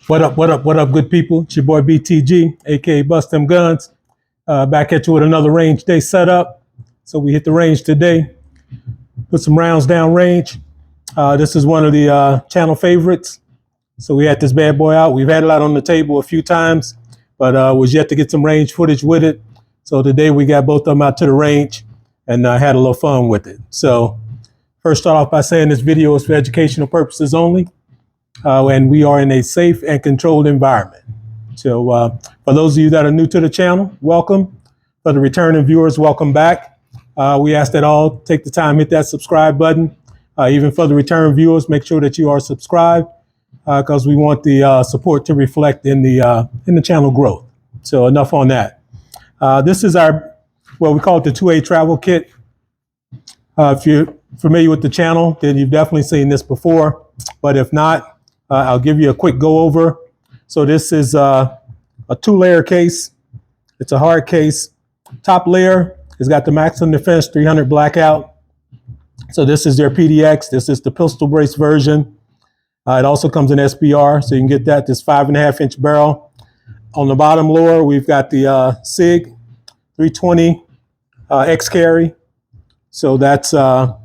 What up, good people? It's your boy BTG, aka Bust Them Guns. Back at you with another range day setup. So we hit the range today, put some rounds down range. This is one of the channel favorites. So we had this bad boy out. We've had it out on the table a few times, but was yet to get some range footage with it. So today we got both of them out to the range and had a little fun with it. So first start off by saying this video is for educational purposes only. And we are in a safe and controlled environment. So for those of you that are new to the channel, welcome. For the returning viewers, welcome back. We ask that all take the time, hit that subscribe button. Even for the return viewers, make sure that you are subscribed because we want the support to reflect in the channel growth. So enough on that. This is our, well, we call it the 2A travel kit. If you're familiar with the channel, then you've definitely seen this before. But if not, I'll give you a quick go over. So this is a 2-layer case. It's a hard case. Top layer has got the Maxim Defense 300 Blackout. So this is their PDX. This is the pistol brace version. It also comes in SBR, so you can get that. This 5.5-inch barrel. On the bottom lower, we've got the SIG 320 X carry. So that's the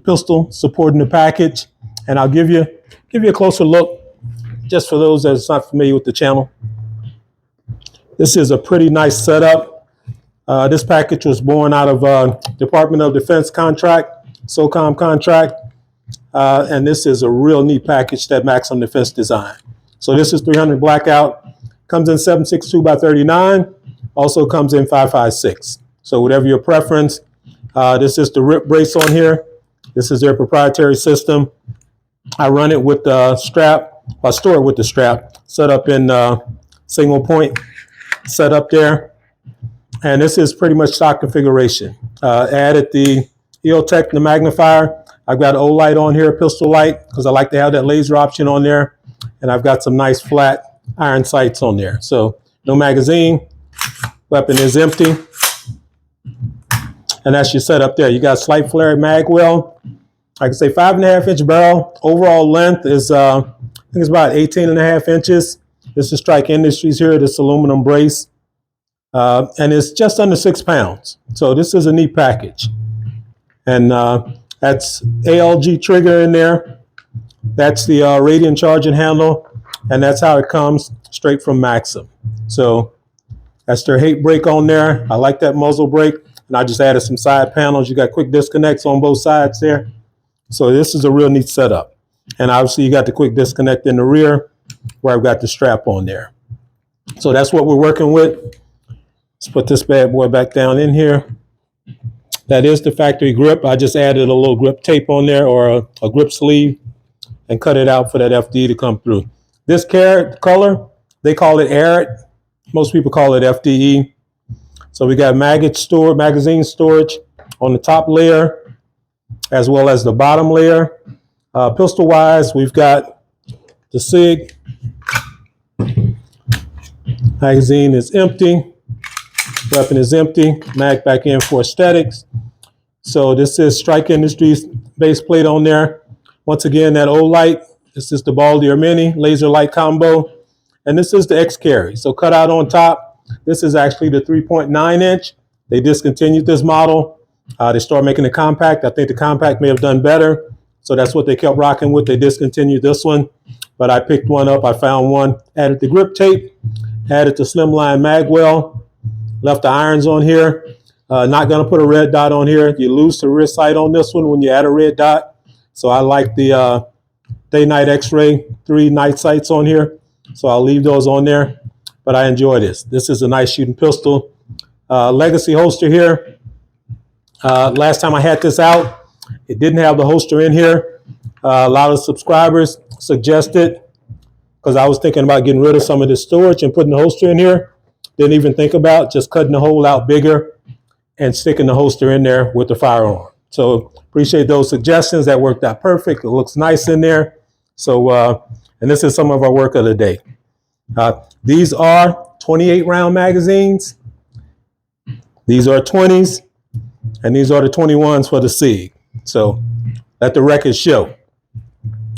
pistol supporting the package. And I'll give you a closer look, just for those that's not familiar with the channel. This is a pretty nice setup. This package was born out of Department of Defense contract, SOCOM contract, and this is a real neat package that Maxim Defense designed. So this is 300 Blackout, comes in 7.62 by 39, also comes in 5.56. So whatever your preference, this is the rip brace on here. This is their proprietary system. I run it with the strap. I store it with the strap set up in single point set up there. And this is pretty much stock configuration. Added the EOTech, the magnifier. I've got O-light on here, pistol light, because I like to have that laser option on there. And I've got some nice flat iron sights on there. So no magazine. Weapon is empty. And that's your setup there. You got slight flare mag well. I can say 5.5-inch barrel. Overall length is, I think it's about 18.5 inches. This is Strike Industries here, this aluminum brace. And it's just under 6 pounds. So this is a neat package. And that's ALG trigger in there. That's the radiant charging handle. And that's how it comes straight from Maxim. So that's their hate brake on there. I like that muzzle brake. And I just added some side panels. You got quick disconnects on both sides there. So this is a real neat setup. And obviously you got the quick disconnect in the rear where I've got the strap on there. So that's what we're working with. Let's put this bad boy back down in here. That is the factory grip. I just added a little grip tape on there or a grip sleeve and cut it out for that FD to come through. This carrot color, they call it ARIT. Most people call it FDE. So we got magazine storage on the top layer, as well as the bottom layer. Pistol wise, we've got the SIG. Magazine is empty. Weapon is empty. Mag back in for aesthetics. So this is Strike Industries base plate on there. Once again, that O-light. This is the Baldy or Mini laser light combo. And this is the X carry. So cut out on top. This is actually the 3.9-inch. They discontinued this model. They started making the compact. I think the compact may have done better. So that's what they kept rocking with. They discontinued this one. But I picked one up. I found one. Added the grip tape. Added the slimline mag well. Left the irons on here. Not going to put a red dot on here. You lose the wrist sight on this one when you add a red dot. So I like the day-night X-ray 3 night sights on here. So I'll leave those on there. But I enjoy this. This is a nice shooting pistol. Legacy holster here. Last time I had this out, it didn't have the holster in here. A lot of subscribers suggested, because I was thinking about getting rid of some of this storage and putting the holster in here. Didn't even think about just cutting the hole out bigger and sticking the holster in there with the firearm. So appreciate those suggestions. That worked out perfect. It looks nice in there. So, and this is some of our work of the day. These are 28-round magazines. These are 20s. And these are the 21s for the SIG. So let the record show.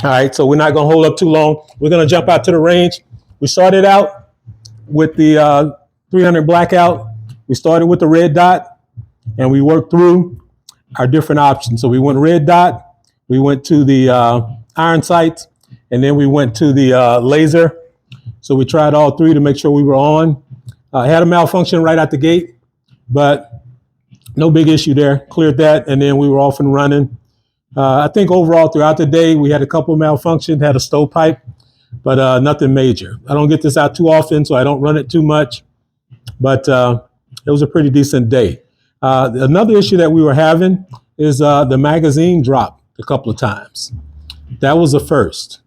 All right, so we're not going to hold up too long. We're going to jump out to the range. We started out with the 300 Blackout. We started with the red dot, and we worked through our different options. So we went red dot, we went to the iron sights, and then we went to the laser. So we tried all three to make sure we were on. Had a malfunction right out the gate, but no big issue there. Cleared that, and then we were off and running. I think overall throughout the day, we had a couple of malfunctions, had a stovepipe, but nothing major. I don't get this out too often, so I don't run it too much, but it was a pretty decent day. Another issue that we were having is the magazine dropped a couple of times. That was the first.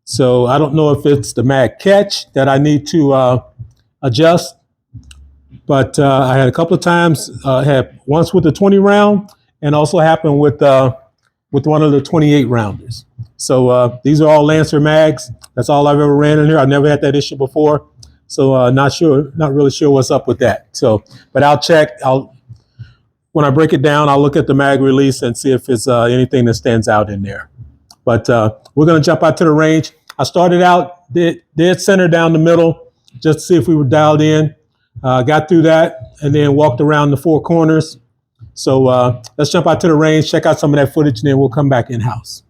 So I don't know if it's the mag catch that I need to adjust, but I had a couple of times, had once with the 20 round and also happened with one of the 28 rounders. So these are all Lancer mags. That's all I've ever ran in here. I've never had that issue before. So not really sure what's up with that. So, but I'll check. When I break it down, I'll look at the mag release and see if it's anything that stands out in there. But we're going to jump out to the range. I started out dead center down the middle just to see if we were dialed in. Got through that and then walked around the four corners. So let's jump out to the range, check out some of that footage, and then we'll come back in-house.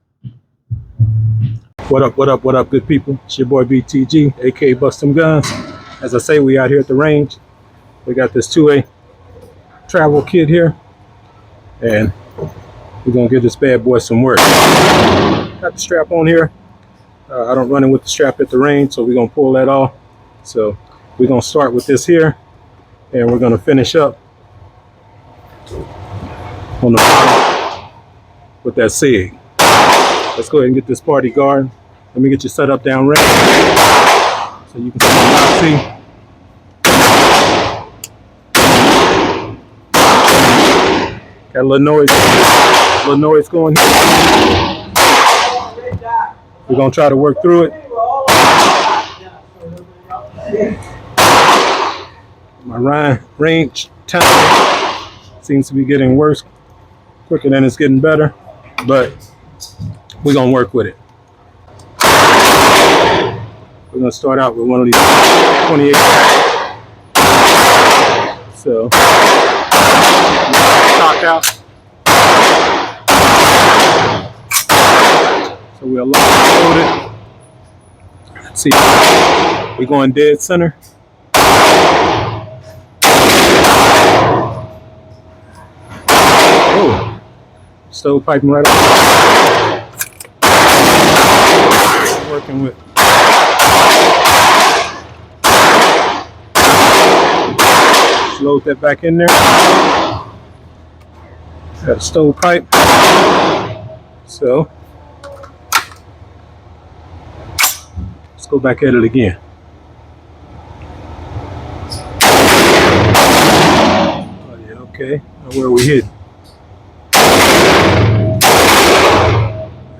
What up, good people? It's your boy BTG, aka Bust Them Guns. As I say, we out here at the range. We got this 2A travel kit here, and we're gonna give this bad boy some work. Got the strap on here. I don't run it with the strap at the range, so we're gonna pull that off. So we're gonna start with this here, and we're gonna finish up on the bottom with that SIG. Let's go ahead and get this party guard. Let me get you set up down range so you can see. Got a little noise going here. We're gonna try to work through it. My range time seems to be getting worse quicker than it's getting better, but we're gonna work with it. We're gonna start out with one of these 28. So stock out. So we'll load it. Let's see. We're going dead center. Oh, stove piping right off. Working with. Load that back in there. Got a stove pipe. So let's go back at it again. Oh yeah, okay. Now where are we hidden?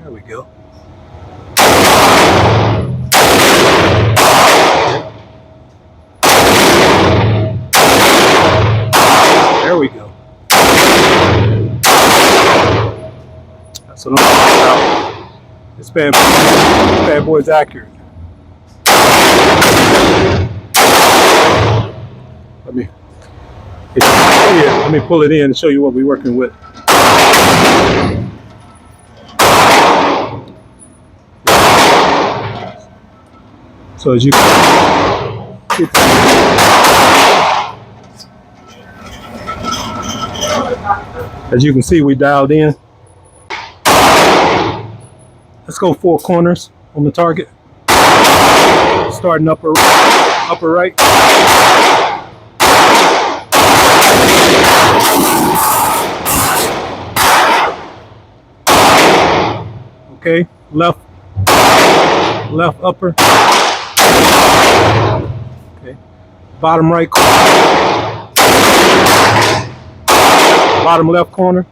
There we go. There we go. That's what I'm talking about. This bad boy's accurate. Let me pull it in and show you what we're working with. So as you can see, we dialed in. Let's go four corners on the target. Starting upper right. Okay, left upper. Okay, bottom right corner. Bottom left corner.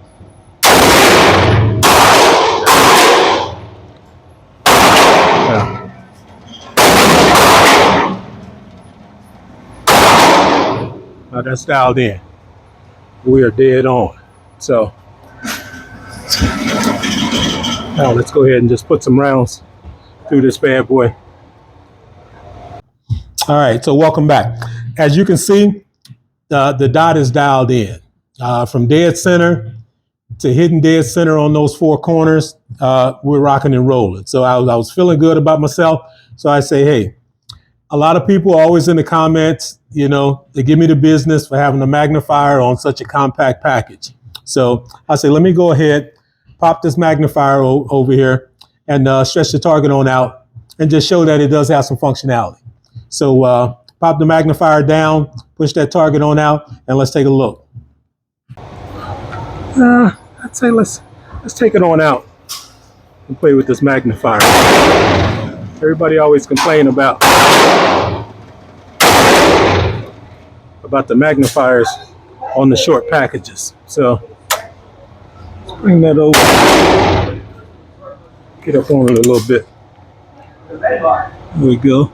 Now that's dialed in. We are dead on. So now let's go ahead and just put some rounds through this bad boy. All right, so welcome back. As you can see, the dot is dialed in from dead center to hidden dead center on those four corners. We're rocking and rolling. So I was feeling good about myself. So I say, hey, a lot of people are always in the comments, you know, they give me the business for having a magnifier on such a compact package. So I say, let me go ahead, pop this magnifier over here and stretch the target on out and just show that it does have some functionality. So pop the magnifier down, push that target on out, and let's take a look. I'd say let's take it on out and play with this magnifier. Everybody always complain about the magnifiers on the short packages. So let's bring that over. Get up on it a little bit. There we go.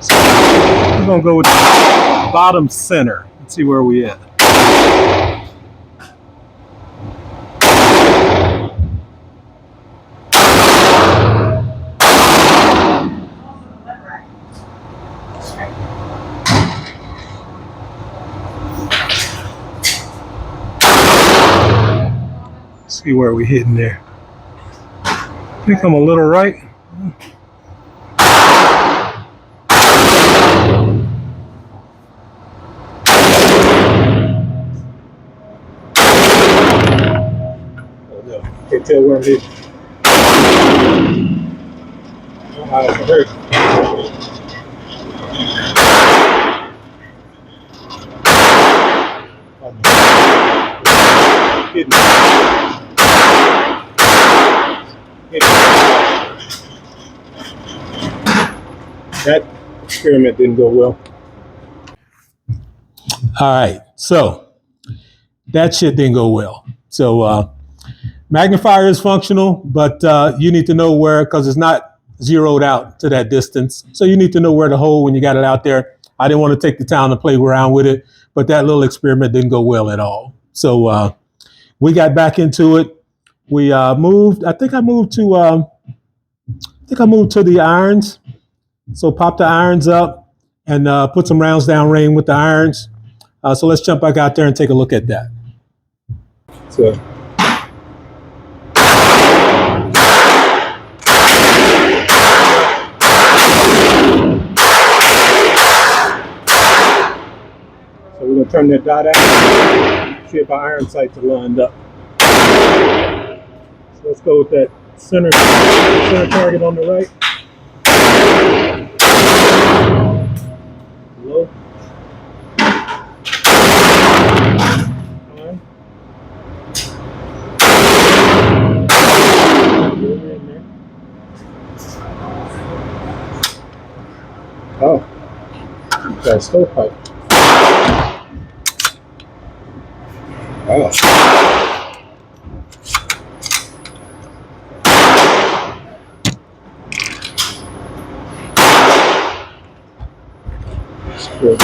So we're gonna go with the bottom center. Let's see where we at. See where we hitting there. I think I'm a little right. Can't tell where I'm hitting. It hurt. That experiment didn't go well. All right, so that shit didn't go well. So magnifier is functional, but you need to know where, because it's not zeroed out to that distance. So you need to know where to hold when you got it out there. I didn't want to take the time to play around with it, but that little experiment didn't go well at all. So we got back into it. We moved. I think I moved to the irons. So pop the irons up and put some rounds down range with the irons. So let's jump back out there and take a look at that. So we're going to turn that dot out, see if our iron sights are lined up. So let's go with that center target on the right. Low. High. Over in there. Oh, got a stovepipe. Oh. That's good.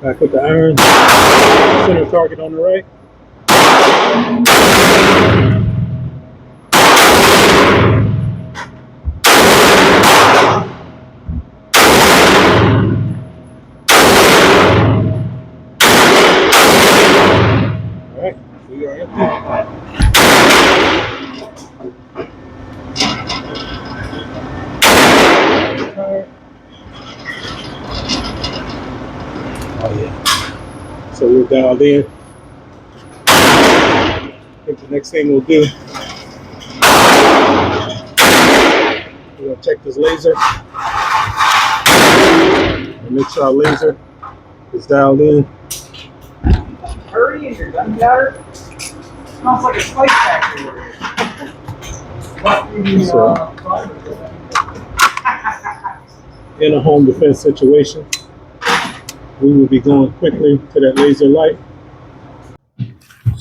Back with the iron. Center target on the right. We are empty. Oh yeah. So we're dialed in. I think the next thing we'll do, we're gonna check this laser and make sure our laser is dialed in. Hurry in your gun powder. Smells like a spice factory over here. So, in a home defense situation, we will be going quickly to that laser light.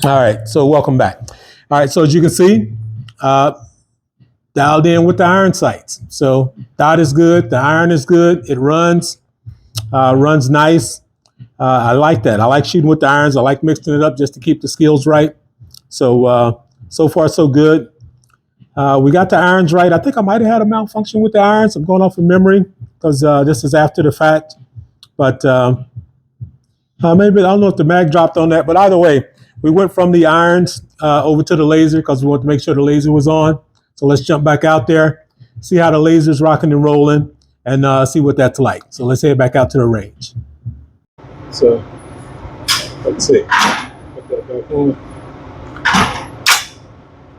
All right, so welcome back. All right, so as you can see, dialed in with the iron sights. So dot is good, the iron is good, it runs nice. I like that. I like shooting with the irons. I like mixing it up just to keep the skills right. So, so far so good. We got the irons right. I think I might have had a malfunction with the irons. I'm going off of memory because this is after the fact. But maybe, I don't know if the mag dropped on that. But either way, we went from the irons over to the laser because we wanted to make sure the laser was on. So let's jump back out there, see how the laser's rocking and rolling, and see what that's like. So let's head back out to the range. So let's see. Put that back on.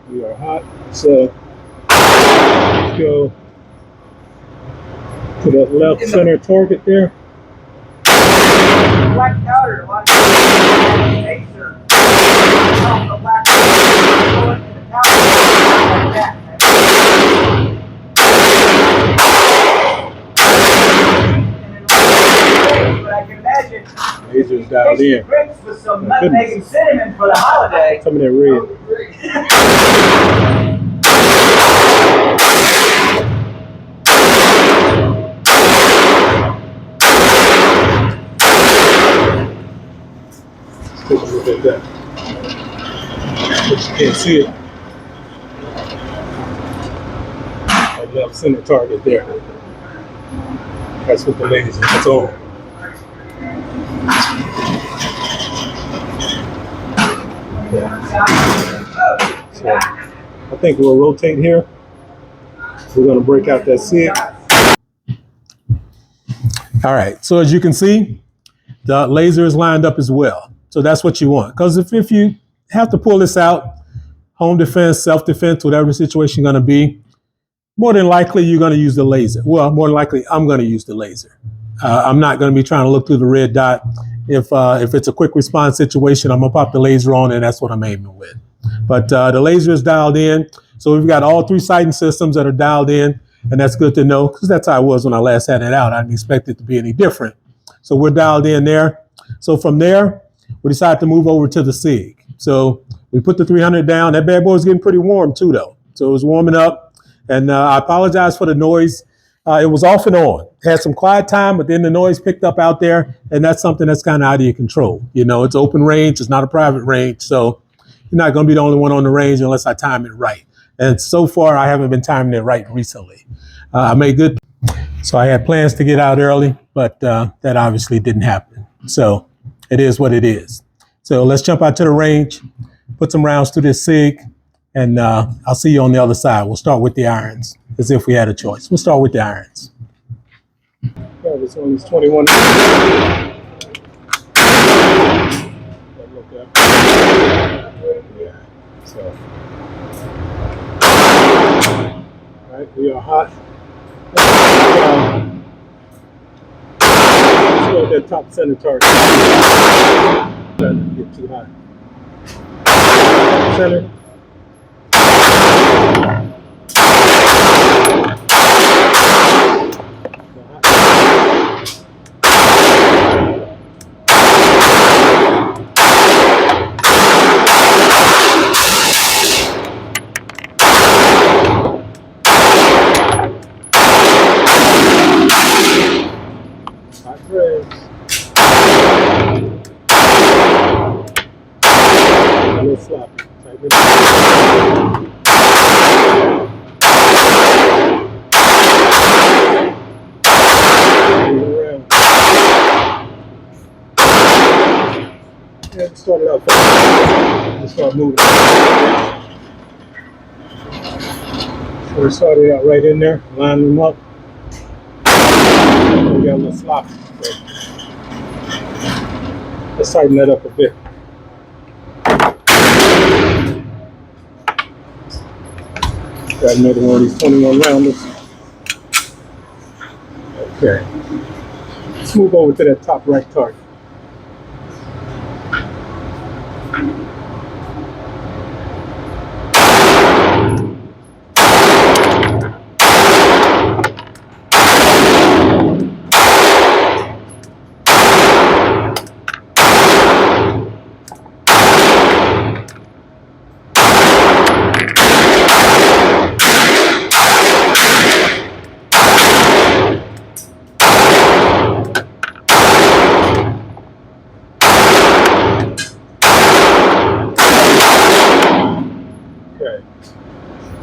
We are hot. So let's go to that left center target there. Black powder, a lot of laser. The black powder, in the powder, like that. But I can imagine Laser's dialed in. grapes with some nutmeg and cinnamon for the holiday. Some of that red. Take a look at that. But you can't see it. That left center target there. That's what the laser is on. So I think we'll rotate here. We're going to break out that SIG. All right. So as you can see, the laser is lined up as well. So that's what you want. Because if you have to pull this out, home defense, self-defense, whatever the situation going to be, more than likely you're going to use the laser. Well, more than likely I'm going to use the laser. I'm not going to be trying to look through the red dot. If it's a quick response situation, I'm going to pop the laser on, and that's what I'm aiming with. But the laser is dialed in. So we've got all three sighting systems that are dialed in, and that's good to know because that's how it was when I last had it out. I didn't expect it to be any different. So we're dialed in there. So from there, we decided to move over to the SIG. So we put the 300 down. That bad boy was getting pretty warm too, though. So it was warming up. And I apologize for the noise. It was off and on. Had some quiet time, but then the noise picked up out there. And that's something that's kind of out of your control. You know, it's open range. It's not a private range. So you're not going to be the only one on the range unless I time it right. And so far, I haven't been timing it right recently. I made good. So I had plans to get out early, but that obviously didn't happen. So it is what it is. So let's jump out to the range, put some rounds through this SIG, and I'll see you on the other side. We'll start with the irons, as if we had a choice. We'll start with the irons. This one is 21. Yeah. So, all right, we are hot. Let's go with that top center target. Doesn't get too high. Top center. Started out fast. Just start moving. So we started out right in there, lining them up. We got a little sloppy. So let's tighten that up a bit. Got another one of these 21 rounders. Okay. Let's move over to that top right target.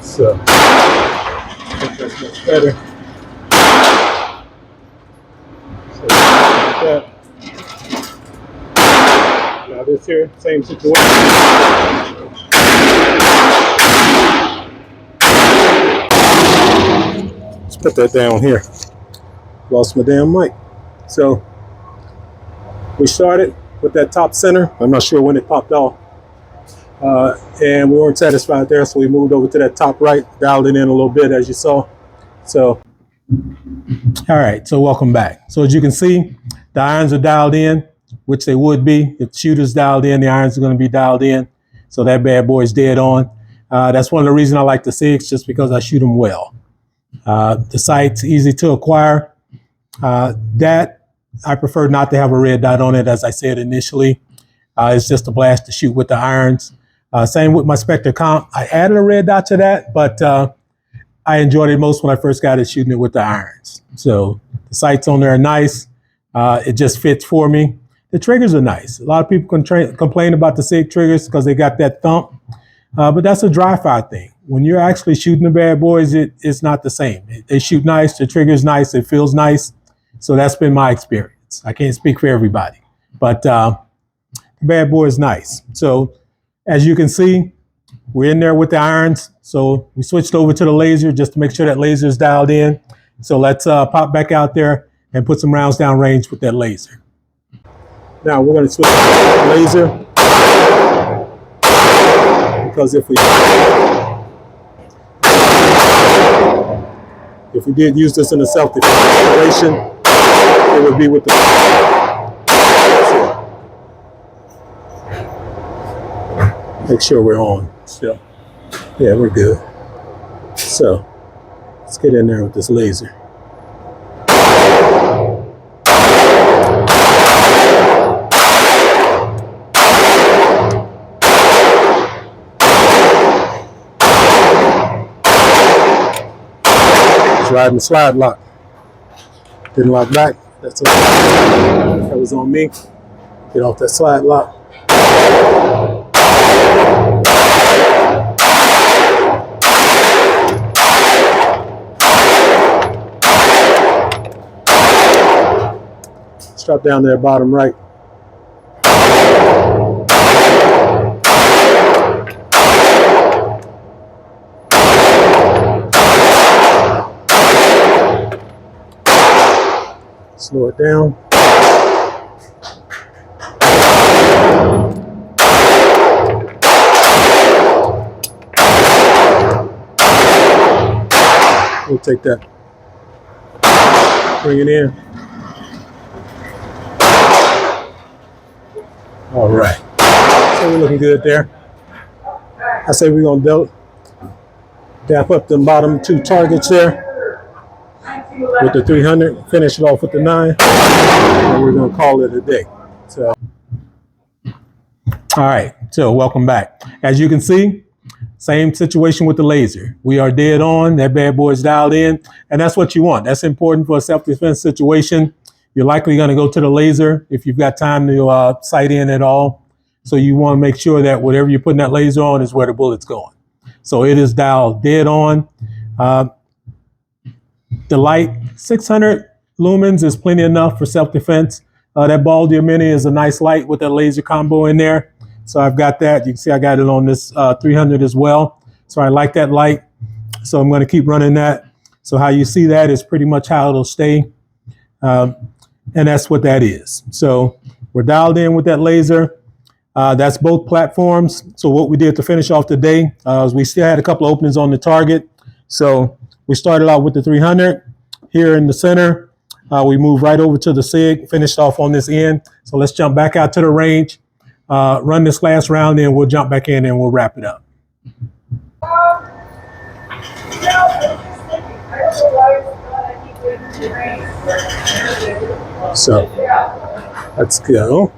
So I think that's much better. So like that. Now this here, same situation. Let's put that down here. Lost my damn mic. So we started with that top center. I'm not sure when it popped off. And we weren't satisfied there, so we moved over to that top right, dialed it in a little bit, as you saw. So, all right, so welcome back. So as you can see, the irons are dialed in, which they would be. If the shooter's dialed in, the irons are going to be dialed in. So that bad boy is dead on. That's one of the reasons I like the SIGs, just because I shoot them well. The sight's easy to acquire. That I prefer not to have a red dot on it, as I said initially. It's just a blast to shoot with the irons. Same with my Spectre Comp. I added a red dot to that, but I enjoyed it most when I first got it shooting it with the irons. So the sights on there are nice. It just fits for me. The triggers are nice. A lot of people complain about the SIG triggers because they got that thump, but that's a dry fire thing. When you're actually shooting the bad boys, it's not the same. They shoot nice, the trigger's nice, it feels nice. So that's been my experience. I can't speak for everybody, but the bad boy is nice. So as you can see, we're in there with the irons. So we switched over to the laser just to make sure that laser is dialed in. So let's pop back out there and put some rounds down range with that laser. Now we're going to switch to the laser, because if we did use this in a self-defense situation, it would be with the make sure we're on still. Yeah, we're good. So let's get in there with this laser. Just riding the slide lock. Didn't lock back. That's all. That was on me. Get off that slide lock. Drop down there, bottom right. Slow it down. We'll take that. Bring it in. All right, so we're looking good there. I say we're gonna dap up the bottom two targets there with the 300, finish it off with the 9, and we're gonna call it a day. So, all right, so welcome back. As you can see, same situation with the laser. We are dead on, that bad boy is dialed in, and that's what you want. That's important for a self-defense situation. You're likely going to go to the laser if you've got time to sight in at all. So you want to make sure that whatever you're putting that laser on is where the bullet's going. So it is dialed dead on. The light, 600 lumens is plenty enough for self-defense. That Baldia Mini is a nice light with that laser combo in there. So I've got that. You can see I got it on this 300 as well. So I like that light. So I'm going to keep running that. So how you see that is pretty much how it'll stay. And that's what that is. So we're dialed in with that laser. That's both platforms. So what we did to finish off the day is we still had a couple of openings on the target. So we started out with the 300 here in the center. We moved right over to the SIG, finished off on this end. So let's jump back out to the range, run this last round, and we'll jump back in and we'll wrap it up. So let's go.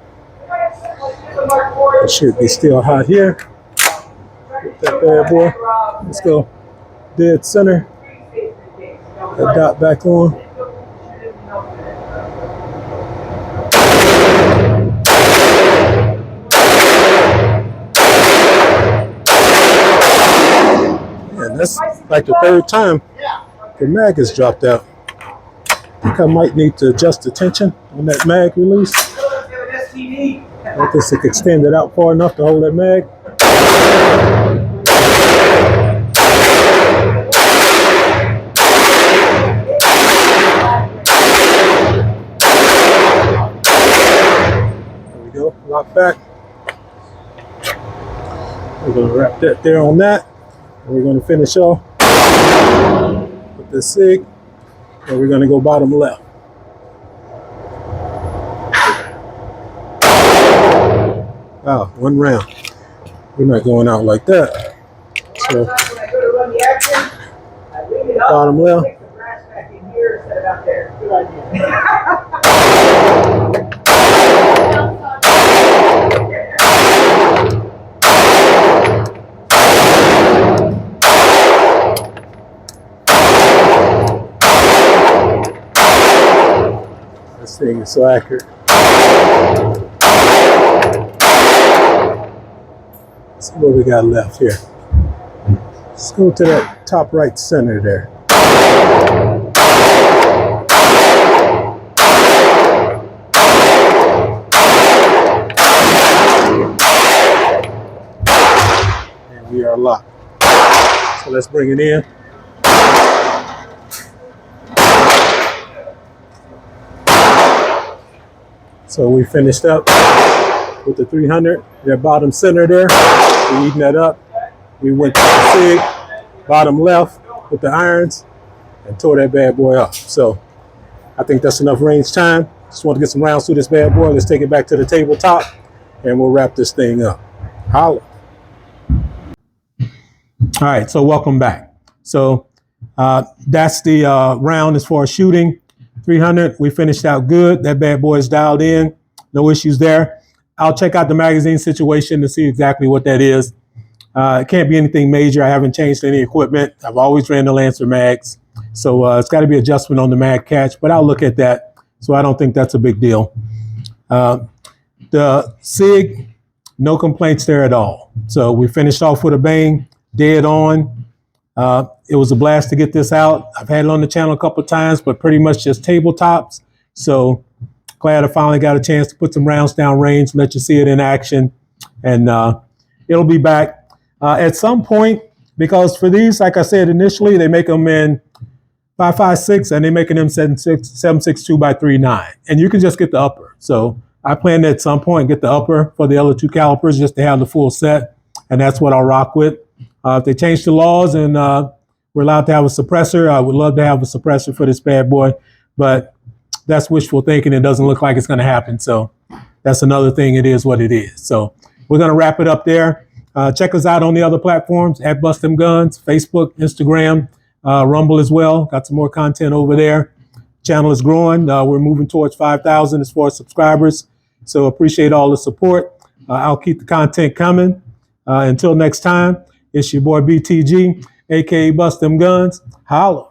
It should be still hot here. Get that bad boy. Let's go. Dead center. That dot back on. That's like the third time the mag has dropped out. I think I might need to adjust the tension on that mag release. I guess it could extend it out far enough to hold that mag. There we go, lock back. We're going to wrap that there on that. And we're going to finish off with the SIG. And we're going to go bottom left. Wow, one round. We're not going out like that. So, bottom left. This thing is so accurate. Let's see what we got left here. Let's go to that top right center there. And we are locked. So let's bring it in. So we finished up with the 300, their bottom center there. We eating that up. We went to the SIG, bottom left with the irons, and tore that bad boy up. So I think that's enough range time. Just want to get some rounds through this bad boy. Let's take it back to the tabletop, and we'll wrap this thing up. Holla. All right, so welcome back. So that's the round as far as shooting. 300, we finished out good. That bad boy is dialed in. No issues there. I'll check out the magazine situation to see exactly what that is. It can't be anything major. I haven't changed any equipment. I've always ran the Lancer mags. So it's got to be adjustment on the mag catch, but I'll look at that. So I don't think that's a big deal. The SIG, no complaints there at all. So we finished off with a bang, dead on. It was a blast to get this out. I've had it on the channel a couple of times, but pretty much just tabletops. So glad I finally got a chance to put some rounds down range, let you see it in action. And it'll be back at some point, because for these, like I said, initially they make them in 5.56 and they're making them 7.62 by 3.9. And you can just get the upper. So I plan to at some point get the upper for the other two calipers just to have the full set. And that's what I'll rock with. If they change the laws and we're allowed to have a suppressor, I would love to have a suppressor for this bad boy, but that's wishful thinking. It doesn't look like it's going to happen. So that's another thing. It is what it is. So we're going to wrap it up there. Check us out on the other platforms at Bust Them Guns, Facebook, Instagram, Rumble as well. Got some more content over there. Channel is growing. We're moving towards 5,000 as far as subscribers. So appreciate all the support. I'll keep the content coming. Until next time, it's your boy BTG, aka Bust Them Guns. Holla.